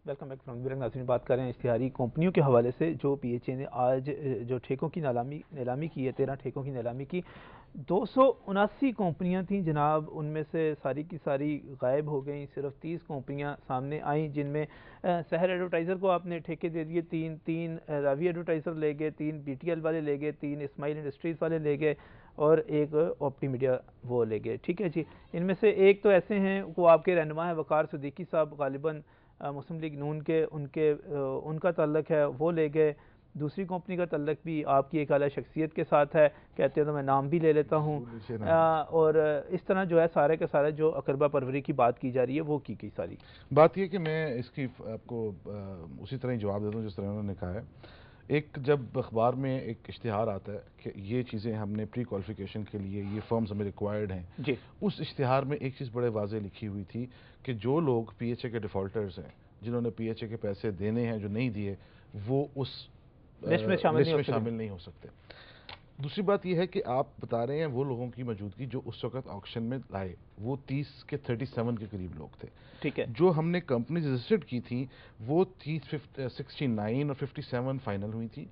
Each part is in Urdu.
ویلکم بیک فرام برنگ ناظرین، بات کر رہے ہیں اشتہاری کمپنیوں کے حوالے سے جو پی ایچ اے نے آج جو ٹھیکوں کی نیلامی کی ہے، 13 ٹھیکوں کی نیلامی کی. 279 کمپنیاں تھیں جناب، ان میں سے ساری کی ساری غائب ہو گئیں. صرف 30 کمپنیاں سامنے آئیں، جن میں سحر ایڈورٹائزر کو آپ نے ٹھیکے دے دیے، تین راوی ایڈورٹائزر لے گئے، 3 بی ٹی ایل والے لے گئے، 3 اسماعیل انڈسٹریز والے لے گئے اور ایک آپٹی میڈیا وہ لے گئے. ٹھیک ہے جی. ان میں سے ایک تو ایسے ہیں وہ آپ کے رہنما ہیں وقار صدیقی صاحب، غالباً مسلم لیگ نون کے ان کا تعلق ہے، وہ لے گئے. دوسری کمپنی کا تعلق بھی آپ کی ایک اعلیٰ شخصیت کے ساتھ ہے، کہتے ہیں تو میں نام بھی لے لیتا ہوں. اور اس طرح جو ہے سارے کے سارے جو اقربہ پروری کی بات کی جا رہی ہے وہ کی ساری بات یہ کہ میں اس کی آپ کو اسی طرح ہی جواب دیتا ہوں جس طرح انہوں نے کہا ہے. ایک جب اخبار میں ایک اشتہار آتا ہے کہ یہ چیزیں ہم نے پری کوالیفیکیشن کے لیے یہ فرمز ہمیں ریکوائرڈ ہیں جی، اس اشتہار میں ایک چیز بڑے واضح لکھی ہوئی تھی کہ جو لوگ پی ایچ اے کے ڈیفالٹرز ہیں، جنہوں نے پی ایچ اے کے پیسے دینے ہیں جو نہیں دیے، وہ اس لسٹ میں شامل نہیں ہو سکتے. دوسری بات یہ ہے کہ آپ بتا رہے ہیں وہ لوگوں کی موجودگی جو اس وقت آکشن میں لائے، وہ 30 کے 37 کے قریب لوگ تھے. ٹھیک ہے. جو ہم نے کمپنیز رجسٹرڈ کی تھیں وہ 69 اور 57 فائنل ہوئی تھی،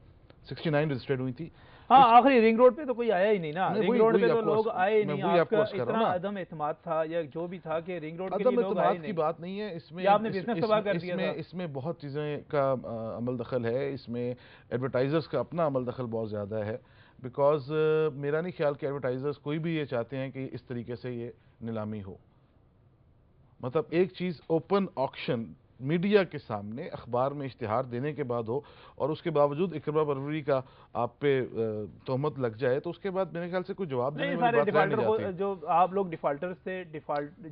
69 رجسٹرڈ ہوئی تھی. ہاں، آخری رنگ روڈ پہ تو کوئی آیا ہی نہیں نا. رنگ روڈ پہ تو لوگ آئے نہیں. آپ کا اتنا عدم اعتماد تھا یا جو بھی تھا کہ رنگ روڈ کے لیے لوگ آئے نہیں. کی بات نہیں ہے اس میں، آپ نے بزنس تباہ کر دیا تھا. اس میں بہت چیزیں کا عمل دخل ہے. اس میں ایڈورٹائزرز کا اپنا عمل دخل بہت زیادہ ہے. بیکاز میرا نہیں خیال کہ ایڈورٹائزرز کوئی بھی یہ چاہتے ہیں کہ اس طریقے سے یہ نیلامی ہو. مطلب ایک چیز اوپن آکشن میڈیا کے سامنے اخبار میں اشتہار دینے کے بعد ہو اور اس کے باوجود اقربہ پروری کا آپ پہ تہمت لگ جائے تو اس کے بعد میرے خیال سے کوئی جواب دینے والی بات نہیں جاتی. جو آپ لوگ ڈیفالٹر سے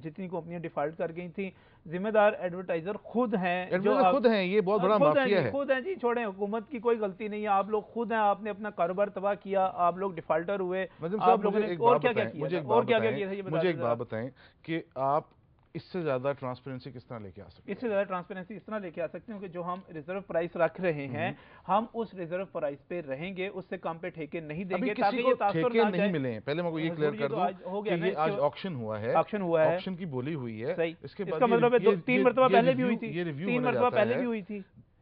جتنی کمپنیاں ڈیفالٹ کر گئی تھیں، ذمہ دار ایڈورٹائزر خود ہیں. خود ہیں، یہ بہت بڑا مافیا ہے. خود ہیں جی. چھوڑیں، حکومت کی کوئی غلطی نہیں ہے. آپ لوگ خود ہیں، آپ نے اپنا کاروبار تباہ کیا، آپ لوگ ڈیفالٹر ہوئے. آپ لوگوں نے اور کیا کیا اور کیا کیا تھا؟ مجھے ایک بات بتائیں کہ آپ اس سے زیادہ ٹرانسپیرنسی کس طرح لے کے آ سکتے ہیں؟ اس سے زیادہ ٹرانسپیرنسی اس طرح لے کے آ سکتے ہیں کہ جو ہم ریزرو پرائس رکھ رہے ہیں، ہم اس ریزرو پرائس پہ رہیں گے، اس سے کم پہ ٹھیکے نہیں دیں گے تاکہ یہ تاثر نہ جائے. نہیں ملے. پہلے میں کو یہ کلیئر کر دوں کہ یہ آج آکشن ہوا ہے، آکشن کی بولی ہوئی ہے. اس کا مطلب ہے 3 مرتبہ پہلے بھی ہوئی تھی. یہ ریویو 3 مرتبہ پہلے بھی ہوئی تھی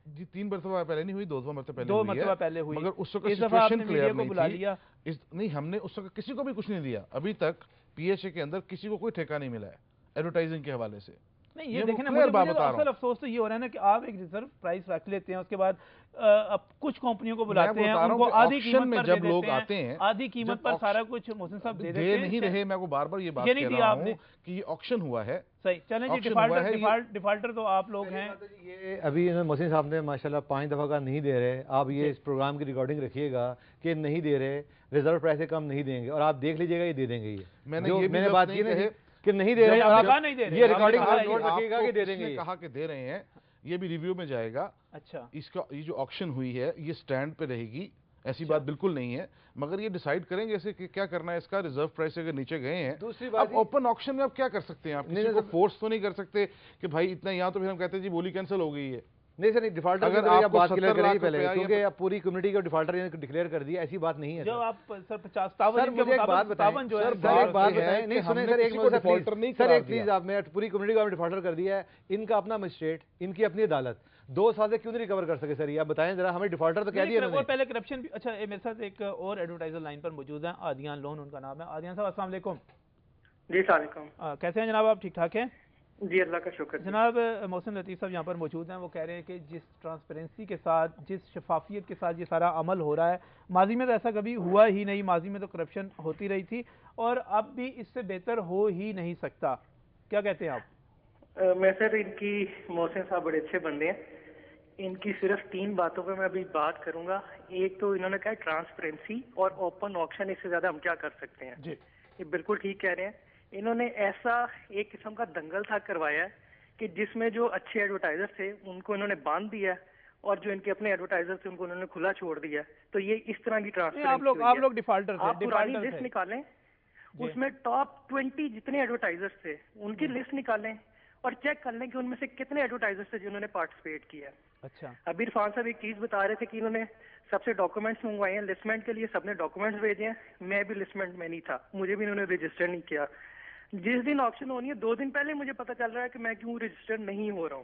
جی. 3 مرتبہ پہلے نہیں ہوئی، 2 مرتبہ پہلے ہوئی. مگر اس وقت سچویشن کلیئر نہیں تھی. نہیں، ہم نے اس وقت کسی کو بھی کچھ نہیں دیا. ابھی تک پی ایچ اے کے اندر کسی کو کوئی ٹھیکہ نہیں ملا ہے ایڈورٹائزنگ کے حوالے سے. نہیں، یہ دیکھیں نا، اصل افسوس تو یہ ہو رہا ہے نا کہ آپ ایک ریزرو پرائس رکھ لیتے ہیں، اس کے بعد کچھ کمپنیوں کو بلاتے ہیں، ان کو آدھی قیمت پر جب لوگ آتے ہیں، آدھی قیمت پر سارا کچھ محسن صاحب دے دیتے ہیں. نہیں رہے. میں کو بار بار یہ بات کہہ رہا ہوں کہ یہ آکشن ہوا ہے. صحیح. چلیں جی، ڈیفالٹر تو آپ لوگ ہیں. یہ ابھی محسن صاحب نے ماشاءاللہ 5 دفعہ کا نہیں دے رہے. آپ یہ اس پروگرام کی ریکارڈنگ رکھیے گا کہ نہیں دے رہے، ریزرو پرائس سے کم نہیں دیں گے، اور آپ دیکھ لیجیے گا یہ دے دیں گے. یہ میں نے بات کی ہے کہ نہیں دے رہے، یہ ریکارڈنگ نوٹ رکھیے گا کہ دے دیں گے. کہا کہ دے رہے ہیں، یہ بھی ریویو میں جائے گا. اچھا، اس کا یہ جو آکشن ہوئی ہے یہ سٹینڈ پہ رہے گی، ایسی بات بالکل نہیں ہے. مگر یہ ڈیسائیڈ کریں گے ایسے کہ کیا کرنا ہے. اس کا ریزرو پرائس اگر نیچے گئے ہیں، دوسری بات اوپن آکشن میں آپ کیا کر سکتے ہیں؟ آپ کسی کو فورس تو نہیں کر سکتے کہ بھائی اتنا. یہاں تو پھر ہم کہتے ہیں جی بولی کینسل ہو گئی ہے. نہیں سر، ڈیفالٹر اگر آپ بات کلیئر کریے پہلے، کیونکہ آپ پوری کمیونٹی کو ڈیفالٹر ڈکلیئر کر دیا، ایسی بات نہیں ہے. جو آپ سر 50 سر مجھے ایک بات بتائیں، نہیں سنیں سر، ایک منٹ سر، ایک پلیز. آپ نے پوری کمیونٹی کو ڈیفالٹر کر دیا ہے. ان کا اپنا مجسٹریٹ، ان کی اپنی عدالت 2 سال سے کیوں نہیں ریکور کر سکے سر؟ یہ آپ بتائیں ذرا. ہمیں ڈیفالٹر تو کہہ دیا انہوں نے. پہلے کرپشن بھی. اچھا، میرے ساتھ ایک اور ایڈورٹائزر لائن پر موجود ہیں، عادیان لون ان کا نام ہے. عادیان صاحب السلام علیکم. جی السلام علیکم. کیسے ہیں جناب آپ؟ ٹھیک ٹھاک ہیں جی، اللہ کا شکر. جناب محسن لطیف صاحب یہاں پر موجود ہیں. وہ کہہ رہے ہیں کہ جس ٹرانسپیرنسی کے ساتھ، جس شفافیت کے ساتھ یہ سارا عمل ہو رہا ہے، ماضی میں تو ایسا کبھی ہوا ہی نہیں. ماضی میں تو کرپشن ہوتی رہی تھی اور اب بھی اس سے بہتر ہو ہی نہیں سکتا. کیا کہتے ہیں آپ؟ میں سر ان کی، محسن صاحب بڑے اچھے بندے ہیں. ان کی صرف 3 باتوں پہ میں ابھی بات کروں گا. ایک تو انہوں نے کہا ٹرانسپیرنسی اور اوپن آکشن، اس سے زیادہ ہم کیا کر سکتے ہیں. جی، یہ بالکل ٹھیک کہہ رہے ہیں. انہوں نے ایسا ایک قسم کا دنگل تھا کروایا ہے کہ جس میں جو اچھے ایڈورٹائزر تھے ان کو انہوں نے باندھ دیا اور جو ان کے اپنے ایڈورٹائزر تھے ان کو انہوں نے کھلا چھوڑ دیا. تو یہ اس طرح کی ٹرانسپیرنسی. آپ لوگ ڈیفالٹر تھے. آپ پرانی لسٹ نکالیں، اس میں ٹاپ 20 جتنے ایڈورٹائزر تھے ان کی لسٹ نکالیں اور چیک کر لیں کہ ان میں سے کتنے ایڈورٹائزر تھے جنہوں نے پارٹیسپیٹ کیا. اچھا، ابھی عرفان صاحب ایک چیز بتا رہے تھے کہ انہوں نے سب سے ڈاکومنٹس منگوائے ہیں لسٹمنٹ کے لیے. سب نے ڈاکومنٹس بھیجے ہیں. میں بھی لسٹمنٹ میں نہیں تھا، مجھے بھی انہوں نے رجسٹر نہیں کیا. جس دن آپشن ہونی ہے 2 دن پہلے مجھے پتا چل رہا ہے کہ میں کیوں رجسٹر نہیں ہو رہا ہوں.